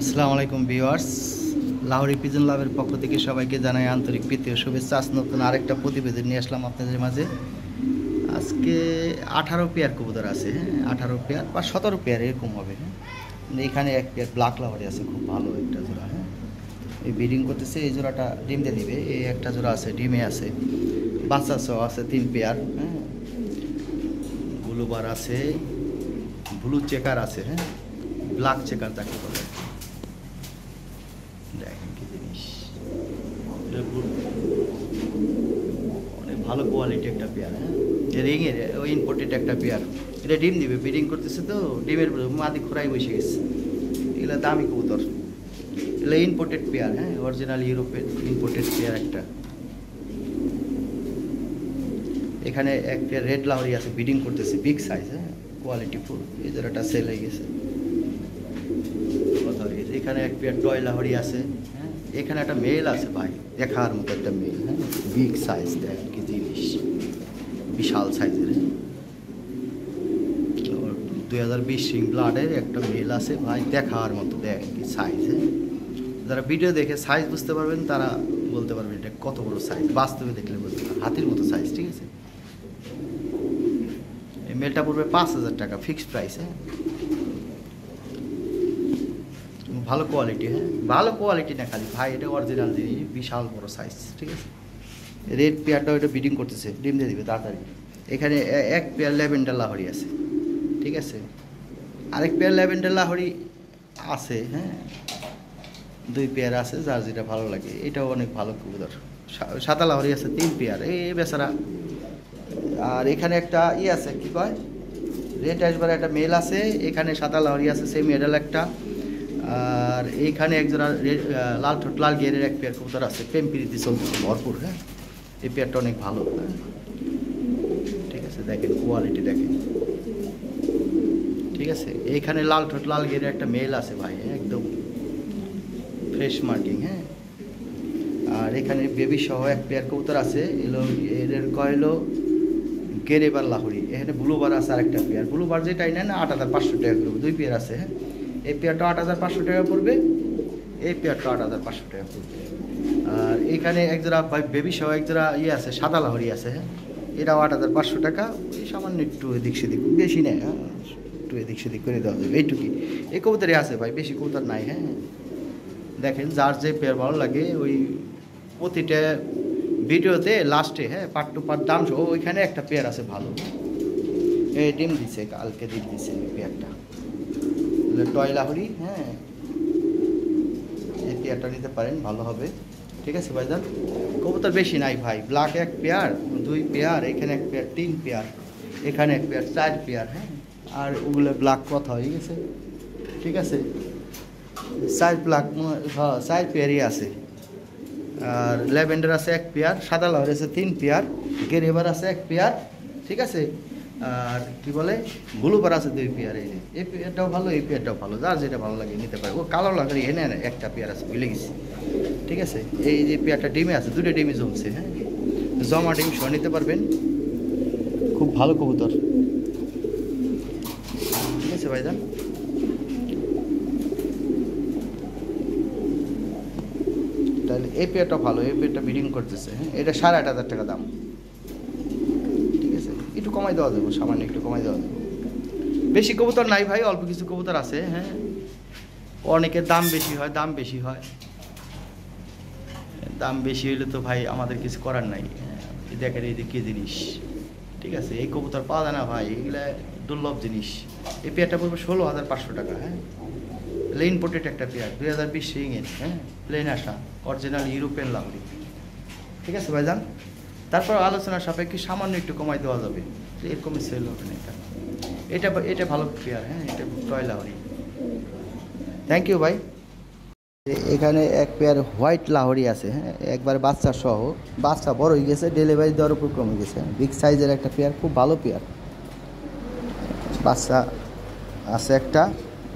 আসসালামু আলাইকুম viewers, Lahori pigeon লাভের পক্ষ থেকে সবাইকে জানাই আন্তরিক প্রীতি ও শুভেচ্ছা। আজ নতুন আরেকটা প্রতিবেদন নিয়ে আসলাম আপনাদের মাঝে। আজকে 18 পেয়ার কবুতর আছে, হ্যাঁ 18 পেয়ার বা 17 পেয়ার এরকম হবে। হ্যাঁ এখানে এক পেয়ার ব্ল্যাক লাহোরি আছে, খুব ভালো একটা জোড়া। হ্যাঁ এই ব্রিডিং করতেছে, এই জোড়াটা ডিম দিয়ে দিবে। এই একটা জোড়া আছে, ডিমে আছে, বাচ্চা সহ আছে 3 পেয়ার। হ্যাঁ ব্লুবার আছে, ব্লু চেকার আছে, হ্যাঁ ব্ল্যাক চেকার যাকে বলে। দেখেন কি জিনিস, অনেক ভালো কোয়ালিটি একটা পেয়ার। হ্যাঁ রিংয়ের ওই ইম্পোর্টেড একটা পেয়ার, এটা ডিম দিবে, ব্রিডিং করতেছে তো ডিমের মাদি খোরাই বসে গেছে। এগুলো দামি কবুতর, এগুলো ইম্পোর্টেড পেয়ার। হ্যাঁ অরিজিনাল ইউরোপের ইম্পোর্টেড পেয়ার একটা। এখানে এক পেয়ার রেড লাহোরি আছে, ব্রিডিং করতেছে, বিগ সাইজ। হ্যাঁ কোয়ালিটি ফুল। এই জোড়াটা সেল হয়ে গেছে, কথা হয়ে গেছে। এখানে এক পেয়ার টয় লাহোরি আছে। হ্যাঁ এখানে একটা মেল আছে ভাই, দেখার মতো একটা মেল। হ্যাঁ বিগ সাইজ, দেখ কি জিনিস, বিশাল সাইজের। 2020 সিং ব্লাডের একটা মেল আছে ভাই, দেখার মতো, দেখ কি সাইজ। হ্যাঁ যারা ভিডিও দেখে সাইজ বুঝতে পারবেন তারা বলতে পারবেন এটা কত বড় সাইজ, বাস্তবে দেখলে বুঝতে পারবেন, হাতির মতো সাইজ। ঠিক আছে, এই মেলটা পড়বে 5,000 টাকা ফিক্সড প্রাইস। হ্যাঁ ভালো কোয়ালিটি। হ্যাঁ ভালো কোয়ালিটি না খালি ভাই, এটা অরিজিনাল জিনিস, বিশাল বড় সাইজ। ঠিক আছে, রেড পেয়ারটা ওইটা ব্রিডিং করতেছে, ডিম দিয়ে দিবে তাড়াতাড়ি। এখানে এক পেয়ার ল্যাভেন্ডার লাহোরি আছে। ঠিক আছে, আরেক পেয়ার ল্যাভেন্ডার লাহোরি আছে। হ্যাঁ 2 পেয়ার আছে, যার যেটা ভালো লাগে। এটাও অনেক ভালো কবুতর। সাদা লাহোরি আছে 3 পেয়ার, এই বেচারা। আর এখানে একটা আছে, কি কয়, রেড অ্যাশবার একটা মেল আছে। এখানে সাদা লাহোরি আছে, সেই মেডাল একটা। আর এইখানে একজোড়া লাল ঠোঁট লাল গিয়ারের এক পেয়ার কবুতর আছে, প্রেম প্রীতি চলতেছে ভরপুর। হ্যাঁ এই পেয়ারটা অনেক ভালো। হ্যাঁ ঠিক আছে, দেখেন কোয়ালিটি দেখেন। ঠিক আছে, এইখানে লাল ঠোঁট লাল গিয়ারের একটা মেল আছে ভাই, একদম ফ্রেশ মার্কিং। হ্যাঁ আর এখানে বেবি সহ এক পেয়ার কবুতর আছে, এলো এদের কয়লো গেরেবার লাহোরি। এখানে ব্লুবার আছে আরেকটা পেয়ার, ব্লুবার যেটাই নেন 8,500 টাকা করবে। 2 পেয়ার আছে। হ্যাঁ এই পেয়ারটা 8,500 টাকা পড়বে, এই পেয়ারটা 8,500 টাকা পড়বে। আর এখানে একজোড়া বেবি সহ একজোড়া আছে, সাদা লাহোরি আছে। হ্যাঁ এটাও 8,500 টাকা। ওই সামান্য একটু এদিক সেদিক, বেশি নেই। হ্যাঁ একটু এদিক সেদিক করে দেওয়া যাবে, এইটুকুই। এই কবুতরই আছে ভাই, বেশি কবুতর নাই। হ্যাঁ দেখেন যার যে পেয়ার ভালো লাগে, ওই প্রতিটা ভিডিওতে লাস্টে, হ্যাঁ পার্ট টু পার্ট দাম সহ ওইখানে একটা পেয়ার আছে ভালো। এই ডিম দিছে, কালকে ডিম দিছে এই পেয়ারটা, টয় লাহোরি। হ্যাঁ এই পেয়ারটা নিতে পারেন, ভালো হবে। ঠিক আছে ভাইজান, কবুতর বেশি নাই ভাই। ব্ল্যাক এক পেয়ার, 2 পেয়ার, এখানে এক পেয়ার 3 পেয়ার, এখানে এক পেয়ার 4 পেয়ার। হ্যাঁ আর ওগুলো ব্ল্যাক কথা হয়ে গেছে। ঠিক আছে, 4 ব্ল্যাক, হ্যাঁ 4 পেয়ারই আছে। আর ল্যাভেন্ডার আছে 1 পেয়ার, সাদা লাহোরি আছে 3 পেয়ার, গেরেবার আছে 1 পেয়ার। ঠিক আছে, আর কি বলে, ব্লুবার আছে 2 পেয়ার। এই যে এই পেয়ারটাও ভালো, এই পেয়ারটাও ভালো, যার যেটা ভালো লাগে নিতে পারে। ও কালো লাহোরি এনে একটা পেয়ার আছে, ভুলে গেছি। ঠিক আছে, এই যে পেয়ারটা ডিমে আছে, 2টা ডিমই জমছে। হ্যাঁ জমা ডিম সহ নিতে পারবেন, খুব ভালো কবুতর। ঠিক আছে ভাইজান, তাহলে এই পেয়ারটা ভালো, এই পেয়ারটা ব্রিডিং করতেছে। হ্যাঁ এটা 8,500 টাকা দাম। ঠিক আছে, একটু কমাই দেওয়া যাবে, সামান্য একটু কমাই দেওয়া যাবে। বেশি কবুতর নাই ভাই, অল্প কিছু কবুতর আছে। হ্যাঁ অনেকের দাম বেশি হয়, দাম বেশি হয়, দাম বেশি হইলে তো ভাই আমাদের কিছু করার নাই। হ্যাঁ দেখেন এই যে কী জিনিস। ঠিক আছে, এই কবুতর পাওয়া যায় না ভাই, এগুলা দুর্লভ জিনিস। এই পেয়ারটা পড়বে 16,500 টাকা। হ্যাঁ ইম্পোর্টেড একটা পেয়ার, 2020 সিংয়ের। হ্যাঁ প্লেন আসা, অরিজিনাল ইউরোপিয়ান লাহোরি। ঠিক আছে ভাইজান, তারপর আলোচনার সাপেক্ষে সামান্য একটু কমাই দেওয়া যাবে, এরকমই সেল হবে না। এটা এটা ভালো পেয়ার। হ্যাঁ এটা টয় লাহোরি। থ্যাংক ইউ ভাই। এখানে এক পেয়ার হোয়াইট লাহোরি আছে। হ্যাঁ একবার বাচ্চা সহ, বাচ্চা বড় হয়ে গেছে, ডেলিভারি দেওয়ার উপর কমে গেছে। বিগ সাইজের একটা পেয়ার, খুব ভালো পেয়ার। বাচ্চা আছে একটা,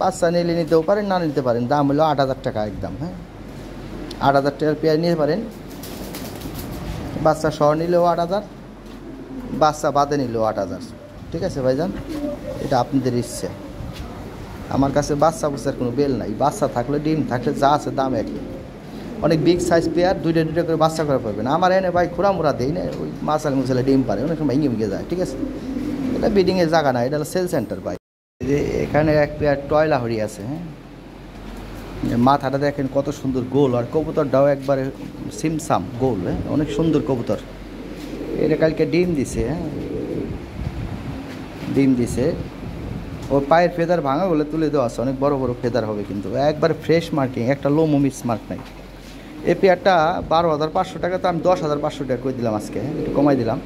বাচ্চা নিলে নিতেও পারেন, না নিতে পারেন। দাম হলো 8,000 টাকা একদম। হ্যাঁ 8,000 টাকার পেয়ার নিতে পারেন, বাচ্চা সহ নিলেও 8,000, বাচ্চা বাদে নিলেও 8,000। ঠিক আছে ভাইজান, এটা আপনাদের ইচ্ছে। আমার কাছে বাচ্চা বুচ্চার কোনো বেল নাই, বাচ্চা থাকলে ডিম থাকলে যা আছে দাম একই। অনেক বিগ সাইজ পেয়ার, দুইটা দুইটা করে বাচ্চা করে পারবে না। আমার এনে ভাই খোঁড়া দেই না, ওই মাছাল মুছালে ডিম পারে, অনেক সময় ভেঙে যায়। ঠিক আছে, এটা ব্রিডিংয়ের জায়গা না, এটা হলো সেল সেন্টার ভাই। যে এখানে এক পেয়ার টয়লা হরি আছে, হ্যাঁ, মাথাটা দেখেন কত সুন্দর গোল, আর কবুতরটাও একবারে সিমসাম গোল, হ্যাঁ, অনেক সুন্দর কবুতর। এটা কালকে ডিম দিছে, হ্যাঁ, ডিম দিছে। ওর পায়ের ফেদার ভাঙা বলে তুলে দেওয়া আছে, অনেক বড় বড় ফেদার হবে, কিন্তু একবার ফ্রেশ মার্কিং, একটা লোমো মিস মার্ক নাই। এই পেয়ারটা 12,500 টাকা, তো আমি 10,500 টাকা করে দিলাম আজকে, হ্যাঁ, একটু কমাই দিলাম।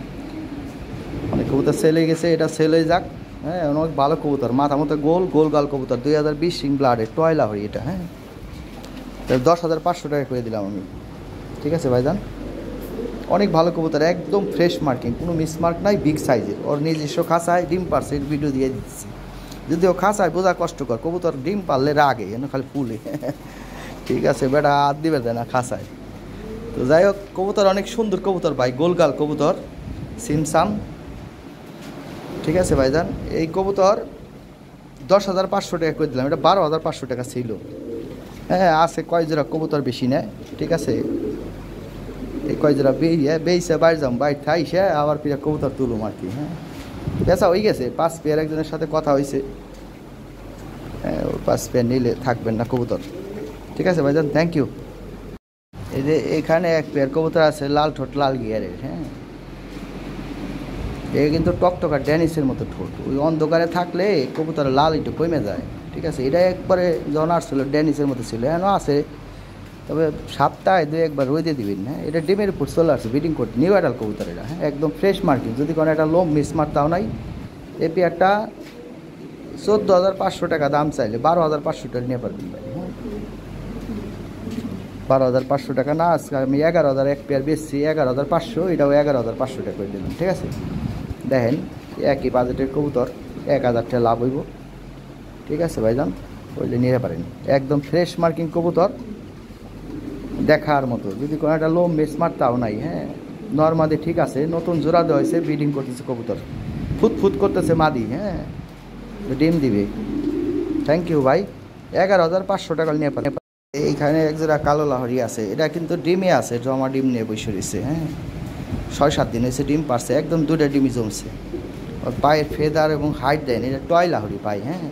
অনেক কবুতর সেল হয়ে গেছে, এটা সেল হয়ে যাক। হ্যাঁ, অনেক ভালো কবুতর, মাথা মতো গোল গোল গাল কবুতর, 2020 সিং ব্লাডের টয়লা হরি এটা, হ্যাঁ, 10,500 টাকা করে দিলাম আমি। ঠিক আছে ভাইজান, অনেক ভালো কবুতর, একদম ফ্রেশ মার্কিং, কোনো মিস মার্ক নাই, বিগ সাইজের। ওর নিজস্ব খাঁচায় ডিম পারছে, ভিডিও দিয়ে দিচ্ছি। যদিও খাঁচায় বোঝা কষ্টকর, কবুতর ডিম পারলে রাগে, এনে খালি ফুলে। ঠিক আছে, বেটা হাত দিবে দেয় না খাঁচায়। তো যাই হোক, কবুতর অনেক সুন্দর কবুতর ভাই, গোলগাল কবুতর, সিমসাম। ঠিক আছে ভাইজান, এই কবুতর 10,500 টাকা করে দিলাম, এটা 12,500 টাকা ছিল। হ্যাঁ, আছে কয় জোড়া কবুতর, বেশি নেয়। ঠিক আছে, এই কয় জোড়া বেইছে বাইরে যাম, বাইর থাইছে আবার ফিরে কবুতর তুলুম আর কি। হ্যাঁ, বেচা হয়ে গেছে, 5 পেয়ার একজনের সাথে কথা হয়েছে। হ্যাঁ, ওই 5 পেয়ার নিলে থাকবেন না কবুতর। ঠিক আছে ভাইজান, থ্যাংক ইউ। এই যে এখানে এক পেয়ার কবুতর আছে, লাল ঠোঁট লাল গিয়ারের, হ্যাঁ, এ কিন্তু টকটকা ড্যানিসের মতো ঠোঁট, ওই অন্ধকারে থাকলে কবুতর লাল একটু কমে যায়। ঠিক আছে, এটা একবারে যখন আসছিল ড্যানিসের মতো ছিল, এখনও আছে, তবে সপ্তাহে 2-1 রোদে দিবেন। হ্যাঁ, এটা ডিমের উপর চলে আসছে, ব্রিডিং করতে, নিউ অ্যাডাল কবুতর এটা, হ্যাঁ, একদম ফ্রেশ মার্কিং। যদি কোনো একটা লোম মিস মারতাও নাই। এই পেয়ারটা 14,500 টাকা দাম চাইলে 12,500 টাকা নিয়ে পারবেন ভাই। হ্যাঁ, 12,500 টাকা না, আজকে আমি 11,000 এক পেয়ার বেচছি, 11,500, এটাও 11,500 টাকা করে দিলাম। ঠিক আছে, দেখেন একই বাজেটের কবুতর, 1,000 টাকা লাভ হইব। ঠিক আছে ভাইজান, বললে নিতে পারেন, একদম ফ্রেশ মার্কিং কবুতর, দেখার মতো। যদি কোনো একটা লোম মিস মারতাও নাই। হ্যাঁ, নর্মালি ঠিক আছে, নতুন জোড়া দেওয়া হয়েছে, ব্রিডিং করতেছে কবুতর, ফুট করতেছে মাদি। হ্যাঁ, ডিম দিবে। থ্যাংক ইউ ভাই, 11,500 টাকা নিয়ে পারেন। এইখানে এক জোড়া কালো লাহরি আছে, এটা কিন্তু ডিমে আছে, জমা ডিম নিয়ে বসে রয়েছে। হ্যাঁ, 6-7 দিন হয়েছে, ডিম পারছে, একদম 2টা ডিমই জমছে। ওর পায়ের ফেদার এবং হাইট দেন, এটা টয় লাহরি পাই। হ্যাঁ,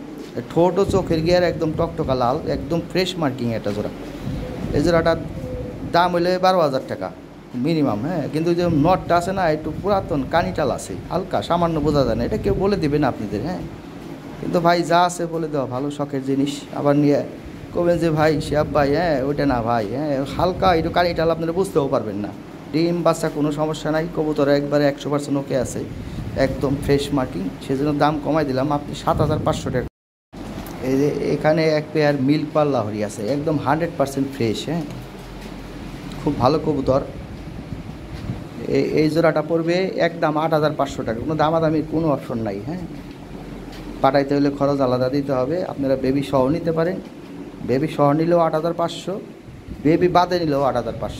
ঠোঁট ও চোখের গিয়ার একদম টকটকা লাল, একদম ফ্রেশ মার্কিং একটা জোড়া। এই জোড়াটার দাম হইলে 12,000 টাকা মিনিমাম। হ্যাঁ, কিন্তু যে নটটা আছে না, একটু পুরাতন কানিটাল আছে, হালকা সামান্য বোঝা যায় না, এটা কেউ বলে দেবে না আপনাদের। হ্যাঁ, কিন্তু ভাই যা আছে বলে দেওয়া ভালো, শখের জিনিস। আবার নিয়ে কবেন যে ভাই শিয়াব ভাই, হ্যাঁ ওইটা না ভাই, হ্যাঁ হালকা একটু কানিটাল, আপনারা বুঝতেও পারবেন না। ডিম বাচ্চা কোনো সমস্যা নাই, কবুতর একবারে 100% ওকে আছে, একদম ফ্রেশ মার্কিং, সেজন্য দাম কমাই দিলাম, আপনি 7,500 টাকা। এই যে এখানে এক পেয়ার মিল্ক পাল লাহরি আছে, একদম 100% ফ্রেশ। হ্যাঁ, খুব ভালো কবুতর। এই জোড়াটা পড়বে একদম 8,500 টাকা, কোনো দামাদামির কোনো অপশন নাই। হ্যাঁ, পাঠাইতে হলে খরচ আলাদা দিতে হবে, আপনারা বেবি সহ নিতে পারেন, বেবি সহ নিলেও 8,500, বেবি বাদে নিলেও 8,500।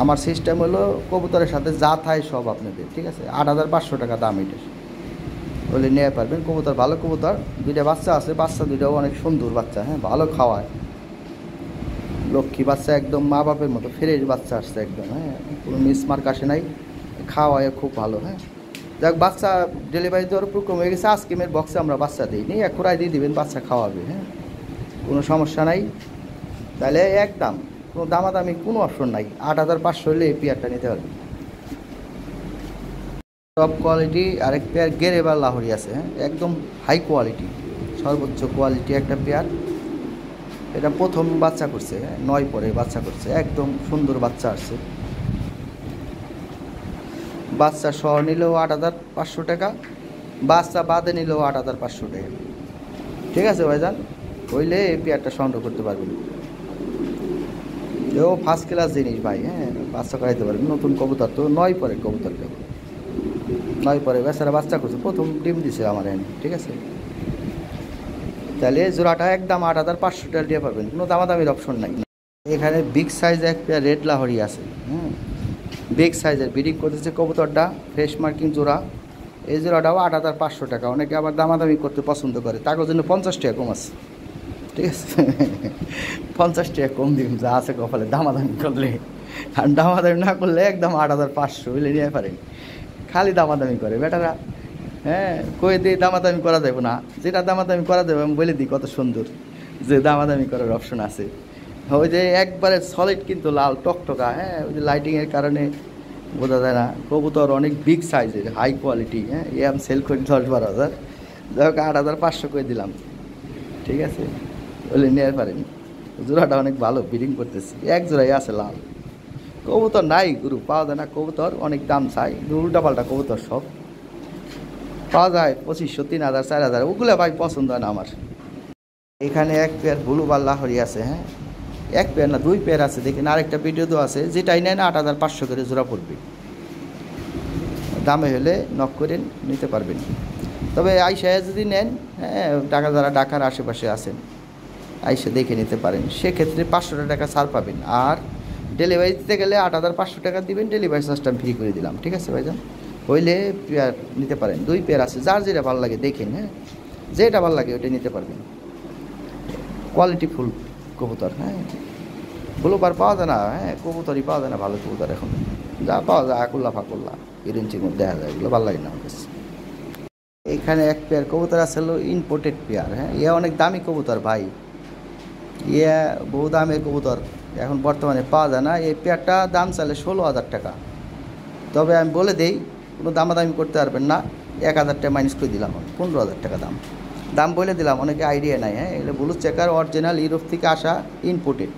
আমার সিস্টেম হলো কবুতরের সাথে যা থায় সব আপনাদের। ঠিক আছে, 8,500 টাকা দাম এটা, বলে নিয়ে পারবেন। কবুতর ভালো কবুতর, 2টা বাচ্চা আছে, বাচ্চা 2টাও অনেক সুন্দর বাচ্চা। হ্যাঁ, ভালো খাওয়ায়, লক্ষ্মী বাচ্চা, একদম মা বাপের মতো ফ্রেশ বাচ্চা আসছে একদম। হ্যাঁ, কোনো মিসমার্ক আসে নাই, খাওয়ায় খুব ভালো। হ্যাঁ, যাক, বাচ্চা ডেলিভারি দেওয়ার উপর কমে গেছে, আজকেমের বক্সে আমরা বাচ্চা দিই নি, এক খোরাই দিয়ে দিবেন, বাচ্চা খাওয়াবে। হ্যাঁ, কোনো সমস্যা নাই, তাহলে একদম কোনো দামাদামি কোনো অপশন নাই, 8,500 হলে এই পেয়ারটা নিতে পারবেন। টপ কোয়ালিটি আরেক পেয়ার গেরেবার লাহরি আছে। হ্যাঁ, একদম হাই কোয়ালিটি, সর্বোচ্চ কোয়ালিটি একটা পেয়ার। এটা প্রথম বাচ্চা করছে, 9 পরে বাচ্চা করছে, একদম সুন্দর বাচ্চা আসছে। বাচ্চা সহ নিলেও 8,500 টাকা, বাচ্চা বাদে নিলেও 8,500 টাকা। ঠিক আছে ভাইজান, হইলে এই পেয়ারটা সংগ্রহ করতে পারবেন। এও ফার্স্ট ক্লাস জিনিস ভাই। হ্যাঁ, বাচ্চা করাইতে পারবেন, নতুন কবুতর তো, 9 পরে কবুতরটা, 9 পরে বেচারা বাচ্চা করছে, প্রথম ডিম দিছে আমার এনে। ঠিক আছে, তাহলে জোড়াটা একদম 8,500 টাকা দিয়ে পাবেন, কোনো দামাদামির অপশন নাই। এখানে বিগ সাইজ এক পেয়ার রেড লাহরি আছে। বিগ সাইজের ব্রিডিং করতেছে কবুতরটা, ফ্রেশ মার্কিং জোড়া, এই জোড়াটাও 8,500 টাকা। অনেকে আবার দামাদামি করতে পছন্দ করে, তার জন্য 50 টাকা কম আছে, ঠিক আছে? 50 টাকা কম দিন যা আছে কপালে দামাদামি করলে, আর দামাদামি না করলে একদম 8,500 হইলে নিয়ে পারেন। খালি দামাদামি করে বেটারা, হ্যাঁ, কয়ে দিয়ে দামাদামি করা যাবে না, যেটা দামাদামি করা যাবে আমি বলে দিই কত সুন্দর যে দামাদামি করার অপশন আছে। ওই যে একবারে সলিড কিন্তু লাল টকটকা, হ্যাঁ, ওই যে লাইটিংয়ের কারণে বোঝা যায় না। কবুতর অনেক বিগ সাইজের, হাই কোয়ালিটি, হ্যাঁ, আমি সেল করি 10-12 হাজার, যাই হোক 8,500 করে দিলাম, ঠিক আছে? বলে নিয়ে পারেন। জোড়াটা অনেক ভালো, ব্রিডিং করতেছি, এক জোড়াই আছে লাল। কবুতর নাই গুরু, পাওয়া যায় না কবুতর, অনেক দাম চাই, উল্টাপাল্টা কবুতর সব পাওয়া যায় 2500, 3,000, 4,000, ওগুলো ভাই পছন্দ হয় না আমার। এখানে এক পেয়ার ব্লু বার লাহরি আছে, হ্যাঁ, এক পেয়ার না 2 পেয়ার আছে, দেখেন আরেকটা ভিডিও তো আছে, যেটাই নেন 8,500 করে জোড়া পড়বে। দামে হলে নক করে নিতে পারবেন। তবে আইসা যদি নেন, হ্যাঁ, যারা ঢাকার আশেপাশে আছেন আইসা দেখে নিতে পারেন, সেক্ষেত্রে 500 টাকা ছাড় পাবেন। আর ডেলিভারি দিতে গেলে 8,500 টাকা দিবেন, ডেলিভারি চার্জটা ফ্রি করে দিলাম, ঠিক আছে ভাইজান? হইলে পেয়ার নিতে পারেন, 2 পেয়ার আছে, যার যেটা ভালো লাগে দেখেন, হ্যাঁ, যেটা ভালো লাগে ওইটা নিতে পারবেন। কোয়ালিটি ফুল কবুতর, হ্যাঁ, ব্লুবার পাওয়া যায় না, হ্যাঁ, কবুতরই পাওয়া যায় না ভালো কবুতর এখন, যা পাওয়া যায় আকুল্লা ফাকুল্লা ইরেঞ্চির মধ্যে দেখা যায়, এগুলো ভালো লাগে না আমার কাছে। এখানে এক পেয়ার কবুতর আছে, হলো ইম্পোর্টেড পেয়ার, হ্যাঁ, ইয়ে অনেক দামি কবুতর ভাই, ইয়ে বহু দামের কবুতর, এখন বর্তমানে পাওয়া যায় না। এই পেয়ারটা দাম চাইলে 16,000 টাকা। তবে আমি বলে দেই, কোনো দামাদামি করতে পারবেন না, 1,000 টাকা মাইনাস করে দিলাম, 15,000 টাকা দাম বলে দিলাম, অনেকে আইডিয়া নাই, হ্যাঁ, এগুলো ব্লু চেকার অরিজিনাল ইউরোপ থেকে আসা ইম্পোর্টেড।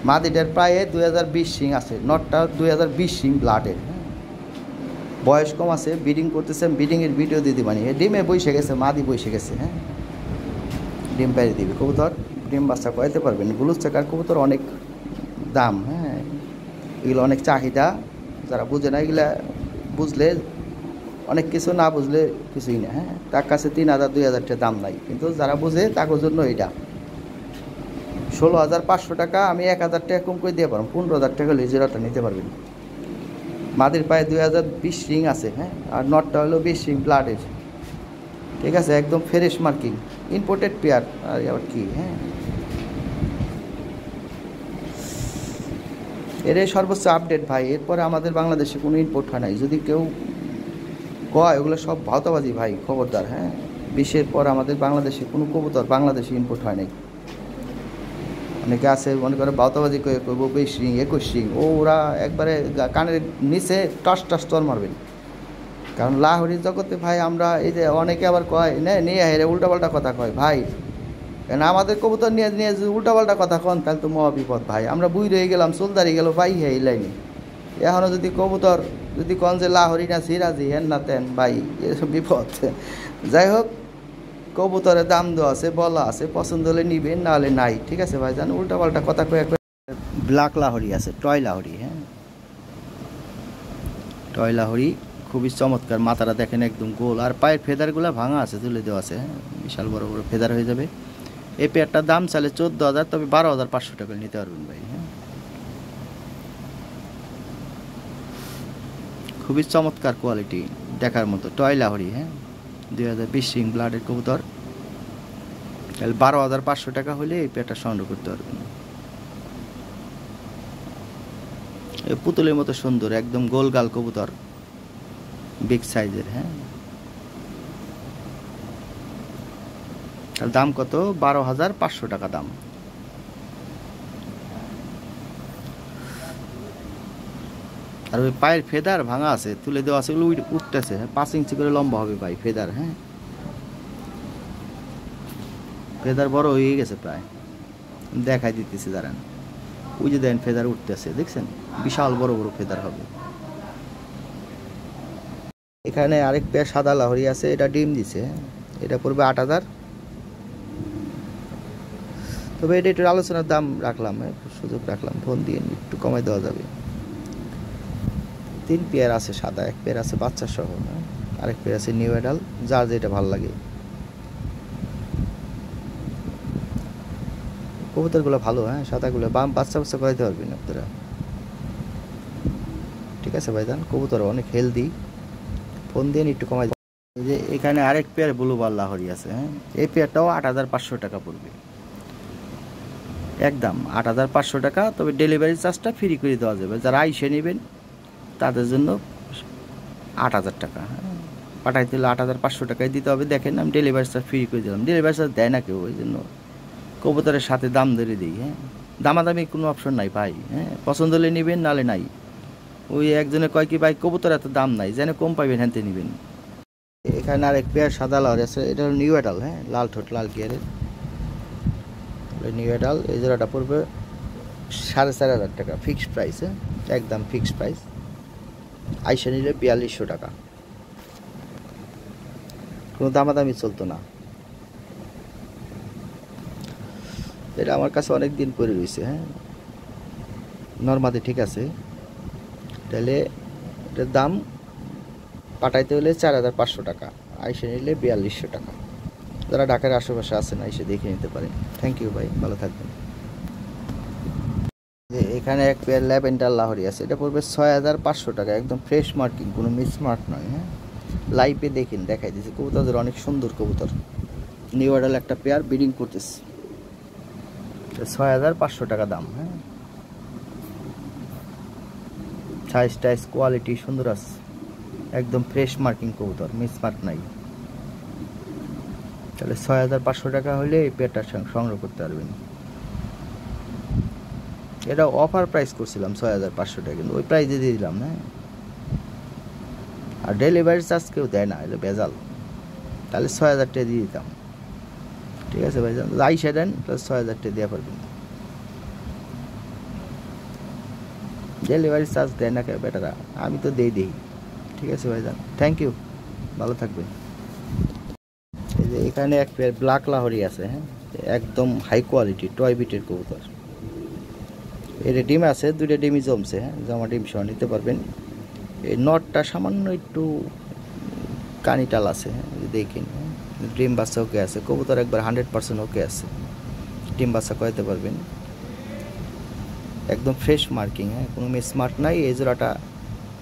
মাদিটার প্রায় 2020 সিং আছে, নটটা 2020 সিং ব্লাডের, হ্যাঁ, বয়স কম আছে, ব্রিডিং করতেছে, ব্রিডিংয়ের ভিডিও দিয়ে দিবানি, ডিমে বসে গেছে, মাদি বসে গেছে, হ্যাঁ, ডিম পাইরে দিবে কবুতর, ডিম বাচ্চা করাইতে পারবেন। ব্লু চেকার কবুতর অনেক দাম, হ্যাঁ, এগুলো অনেক চাহিদা, যারা বুঝে না এগুলা বুঝলে অনেক কিছু, না বুঝলে কিছুই না, হ্যাঁ, তার কাছে 3,000, 2,000 টাকা দাম নাই, কিন্তু যারা বুঝে তার জন্য এটা 16,500 টাকা। আমি 1,000 টাকা কম করে দিয়ে পারবো, 15,000 টাকা লিজেরাটা নিতে পারবেন। মাদির পায়ে 2020 রিং আছে, হ্যাঁ, আর নটটা হলো 20 রিং ব্লাডের, ঠিক আছে, একদম ফ্রেশ মার্কিং, ইম্পোর্টেড পেয়ার। আর আবার কি, হ্যাঁ, এটাই সর্বোচ্চ আপডেট ভাই, এরপরে আমাদের বাংলাদেশে কোনো ইম্পোর্ট হয় নাই। যদি কেউ কয় ওগুলো সব ভাওতাবাজি ভাই, খবরদার, হ্যাঁ, 20-এর পর আমাদের বাংলাদেশে কোনো কবুতর বাংলাদেশে ইম্পোর্ট হয় নাই। অনেকে আছে মনে করে ভাওতাবাজি করে করবো 20 রিং 21 রিং, ওরা একবারে কানের নিচে টস তল মারবেন। কারণ লাহোরি জগতে ভাই আমরা এই যে অনেকে আবার কয় নিয়ে হেরে উল্টাপাল্টা কথা কয় ভাই, কেন আমাদের কবুতর নিয়ে নিয়ে যদি উল্টাপাল্টা কথা কন তাহলে তো মহা বিপদ ভাই। আমরা বুই রয়ে গেলাম, চুল দাঁড়িয়ে গেল ভাই, এই লাইনে এখনও যদি কবুতর যদি কন যে লাহোরি না সিরাজি হেন না তেন ভাই, এসব বিপদ। যাই হোক, কবুতরের দাম দেওয়া আছে, বলা আছে, পছন্দ হলে নিবেন, না হলে নাই, ঠিক আছে ভাই জান? উল্টাপাল্টা কথা কয়ে ব্ল্যাক লাহোরি আছে, টয় লাহোরি, হ্যাঁ, টয় লাহোরি খুবই চমৎকার, মাথাটা দেখেন একদম গোল, আর পায়ের ফেদারগুলো ভাঙা আছে, তুলে দেওয়া আছে, হ্যাঁ, বিশাল বড় বড় ফেদার হয়ে যাবে। এই পেয়ারটার দাম চাইলে 14,000, তবে 12,500 টাকা নিতে পারবেন ভাই, হ্যাঁ, খুবই চমৎকার কোয়ালিটি, দেখার মতো টয় লাহোরি, হ্যাঁ, 2020 সিং ব্লাডের কবুতর, তাহলে 12,500 টাকা হলে এই পেয়ারটা সংগ্রহ করতে পারবেন। এই পুতুলের মতো সুন্দর, একদম গোলগাল কবুতর, বিগ সাইজের, হ্যাঁ, তার দাম কত? 12,500 টাকা দাম। আর ওই পায়ের ফেদার ভাঙা আছে, তুলে দেওয়া আছে, ওগুলো উঠতেছে, 5 ইঞ্চি করে লম্বা হবে ভাই ফেদার, হ্যাঁ, ফেদার বড় হয়ে গেছে প্রায়, দেখাই দিতেছি দাঁড়ান, ওই যে দেন ফেদার উঠতেছে, দেখছেন, বিশাল বড় বড় ফেদার হবে। এখানে আরেক পেয়ার সাদা লাহোরি আছে, এটা ডিম দিছে, এটা পড়বে 8,000, তবে এটা একটু আলোচনার দাম রাখলাম, সুযোগ রাখলাম, ফোন দিয়ে একটু কমাই দেওয়া যাবে। 3 পেয়ার আছে সাদা, 1 পেয়ার আছে বাচ্চা সহ, আরেক পেয়ার আছে নিউ অ্যাডাল, যার যেটা ভালো লাগে। কবুতরগুলো ভালো, হ্যাঁ, সাদাগুলো বাচ্চা করাইতে পারবেন আপনারা, ঠিক আছে ভাইজান? কবুতর অনেক হেলদি, ফোন দিয়ে একটু কমাই এই যে এখানে আরেক পেয়ার ব্লু বার লাহোরি আছে, হ্যাঁ, এই পেয়ারটাও 8,500 টাকা পড়বে, একদম 8,500 টাকা। তবে ডেলিভারি চার্জটা ফ্রি করে দেওয়া যাবে, যারা আইসে নেবেন তাদের জন্য 8,000 টাকা, হ্যাঁ, পাঠাইতে হলে 8,500 টাকায় দিতে হবে। দেখেন আমি ডেলিভারি চার্জ ফ্রি করে দিলাম, ডেলিভারি চার্জ দেয় না কেউ, ওই জন্য কবুতরের সাথে দাম ধরে দিই, হ্যাঁ, দামাদামি কোনো অপশন নাই ভাই, হ্যাঁ, পছন্দ হলে নেবেন, নালে নাই। ওই একজনে কয় কি ভাই কবুতর এত দাম নাই, যেন কম পাইবেন হ্যানতে নেবেন। এখানে আরেক পেয়ার সাদা লাহোরি আছে, এটা হলো নিউ অ্যাডাল, হ্যাঁ, লাল ঠোঁট লাল গিয়ারের নিউ অ্যাডাল। এই জোড়াটা পড়বে 4,500 টাকা ফিক্সড প্রাইস, হ্যাঁ, একদম ফিক্সড প্রাইস। আইসা নিলে 4,200 টাকা, কোনো দামাদামি চলতো না। এটা আমার কাছে অনেক দিন পরে রয়েছে, হ্যাঁ, নর্মাদি ঠিক আছে। তাহলে এটার দাম পাঠাইতে হলে 4,500 টাকা, আইসে নিলে 4,200 টাকা। যারা ঢাকার আশেপাশে আছেন এসে দেখে নিতে পারেন। থ্যাংক ইউ ভাই, ভালো থাকবেন। এখানে এক পেয়ার ল্যাভেন্ডার লাহোরি আছে, এটা পড়বে 6,500 টাকা, একদম ফ্রেশ মার্কিং, কোনো মিসমার্ক নয়, হ্যাঁ, লাইভে দেখেন, দেখাই দিয়েছে কবুতরদের, অনেক সুন্দর কবুতর। নিউ অ্যাডাল একটা পেয়ার ব্রিডিং করতেছে, 6,500 টাকা দাম, হ্যাঁ, সাইজ টাইজ কোয়ালিটি সুন্দর আছে, একদম ফ্রেশ মার্কিং কবুতর, মিসমার্ক নাই। তাহলে 6,500 টাকা হলে এই পেয়ারটা সংগ্রহ করতে পারবেন। এটা অফার প্রাইস করছিলাম 6,500 টাকা, কিন্তু ওই প্রাইসে দিয়ে দিলাম, হ্যাঁ, আর ডেলিভারি চার্জ কেউ দেয় না, এটা ভেজাল। তাহলে 6,000 টাকা দিয়ে দিতাম, ঠিক আছে ভাই, আইসা দেন প্লাস 6,000 টাকা দেওয়া পারবেন। ডেলিভারি চার্জ দেয় না কেউ বেটারা, আমি তো দিই, ঠিক আছে ভাইজান, থ্যাংক ইউ, ভালো থাকবেন। এই যে এখানে এক পেয়ার ব্ল্যাক লাহোরি আছে, হ্যাঁ, একদম হাই কোয়ালিটি টয় বিটের কবুতর। এর ডিম আছে, 2টা ডিমই জমছে, হ্যাঁ, জমা ডিম সহ নিতে পারবেন। এই নটটা সামান্য একটু কানিটাল আছে, হ্যাঁ, দেখেন, ডিম বাচ্চা ওকে আছে, কবুতর একবার 100% ওকে আছে, ডিম বাচ্চা করাতে পারবেন, একদম ফ্রেশ মার্কিং, হ্যাঁ, কোনো মিসমার্ক নাই। এই জোড়াটা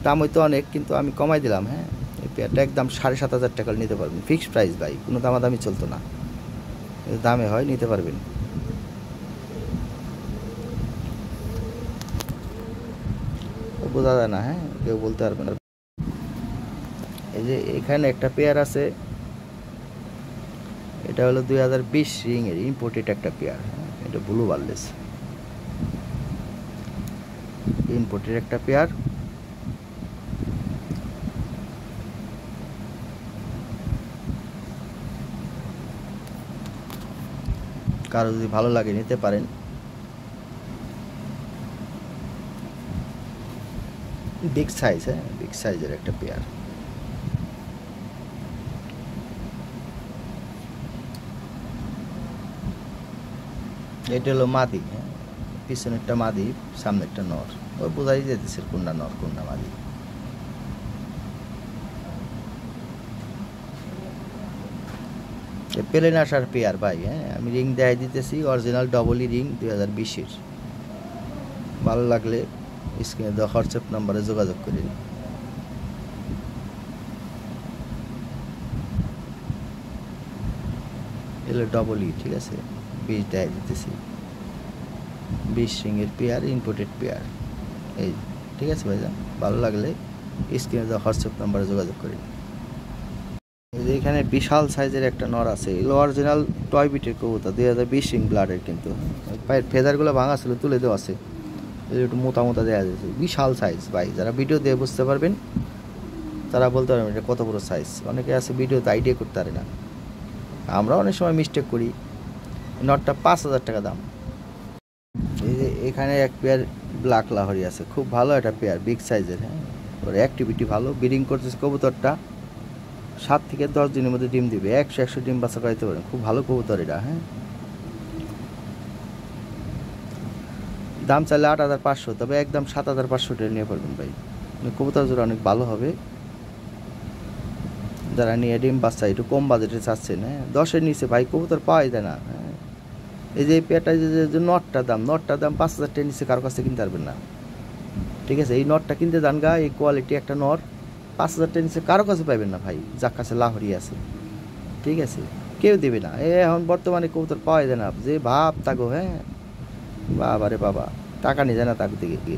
দাম হয়তো অনেক, কিন্তু আমি কমাই দিলাম, হ্যাঁ, এই পেয়ারটা একদম 7,500 টাকা নিতে পারবেন, ফিক্সড প্রাইস ভাই, কোনো দামাদামি চলতো না, দামে হয় নিতে পারবেন। বোঝা যায় না, হ্যাঁ, কেউ বলতে পারবে না। এই যে এখানে একটা পেয়ার আছে, এটা হলো 2020 রিংয়ের ইম্পোর্টেড একটা পেয়ার, এটা ব্লু বার্লেস ইম্পোর্টেড একটা পেয়ার। কারো যদি ভালো লাগে নিতে পারেন। বিগ সাইজ, হ্যাঁ, বিগ সাইজের একটা পেয়ার। এটা হলো মাদি, হ্যাঁ, পিছনেরটা মাদি, সামনেরটা নর, ওই বোঝাই যেতেছে কোনটা নর কোনটা মাদি। প্লেন আসার পেয়ার ভাই, হ্যাঁ, আমি রিং দেখাই দিতেছি, অরিজিনাল ডবলই রিং 2020-এর। ভালো লাগলে স্ক্রিনে দেওয়া হোয়াটসঅ্যাপ নাম্বারে যোগাযোগ করেন। এলো ডবলই, ঠিক আছে, 20 দেখাই দিতেছি, 20 রিংয়ের পেয়ার, ইম্পোর্টেড পেয়ার, এই, ঠিক আছে ভাইজান, ভালো লাগলে স্ক্রিনে দেওয়া হোয়াটসঅ্যাপ নাম্বারে যোগাযোগ করেন। এখানে বিশাল সাইজের একটা নর আছে, এগুলো অরিজিনাল টয় বিটের কবুতর, 2020 রিং ব্লাডের, কিন্তু পায়ের ফেদারগুলো ভাঙা ছিল, তুলে দেওয়া আছে, একটু মোটা মোটা দেওয়া যাচ্ছে, বিশাল সাইজ ভাই, যারা ভিডিও দিয়ে বুঝতে পারবেন তারা বলতে পারবেন এটা কত বড় সাইজ। অনেকে আছে ভিডিওতে আইডিয়া করতে পারে না, আমরা অনেক সময় মিস্টেক করি। নটটা 5,000 টাকা দাম। এই যে এখানে এক পেয়ার ব্ল্যাক লাহোরি আছে, খুব ভালো একটা পেয়ার, বিগ সাইজের, হ্যাঁ, ওর অ্যাক্টিভিটি ভালো, ব্রিডিং করতেছে কবুতরটা, 7 থেকে 10 দিনের মধ্যে ডিম দিবে, 100 ডিম বাচ্চা করাইতে পারেন, খুব ভালো কবুতর এটা, হ্যাঁ, দাম চাইলে 8,500, তবে একদম 7,500 টাকা নিয়ে পারবেন ভাই, কবুতর জোড়া অনেক ভালো হবে। যারা নিয়ে ডিম বাচ্চা একটু কম বাজেটে চাচ্ছেন, হ্যাঁ, 10-এর নিচে ভাই কবুতর পাওয়াই যায় না, হ্যাঁ। এই যে পেয়ারটা যে নটটার দাম 5,000 টাকার নিচে কারো কাছে কিনতে পারবেন না, ঠিক আছে। এই নটটা কিনতে যান গা, এই কোয়ালিটি একটা নট 5,000 টাকা নিচে কারো কাছে পাইবেন না ভাই, যার কাছে লাহোরি আছে, ঠিক আছে? কেউ দেবে না। এখন বর্তমানে কবুতর পাওয়া যায় না, যে ভাব তাগো, হ্যাঁ, বাবা রে বাবা, টাকা নিয়ে যায় না তাকে থেকে।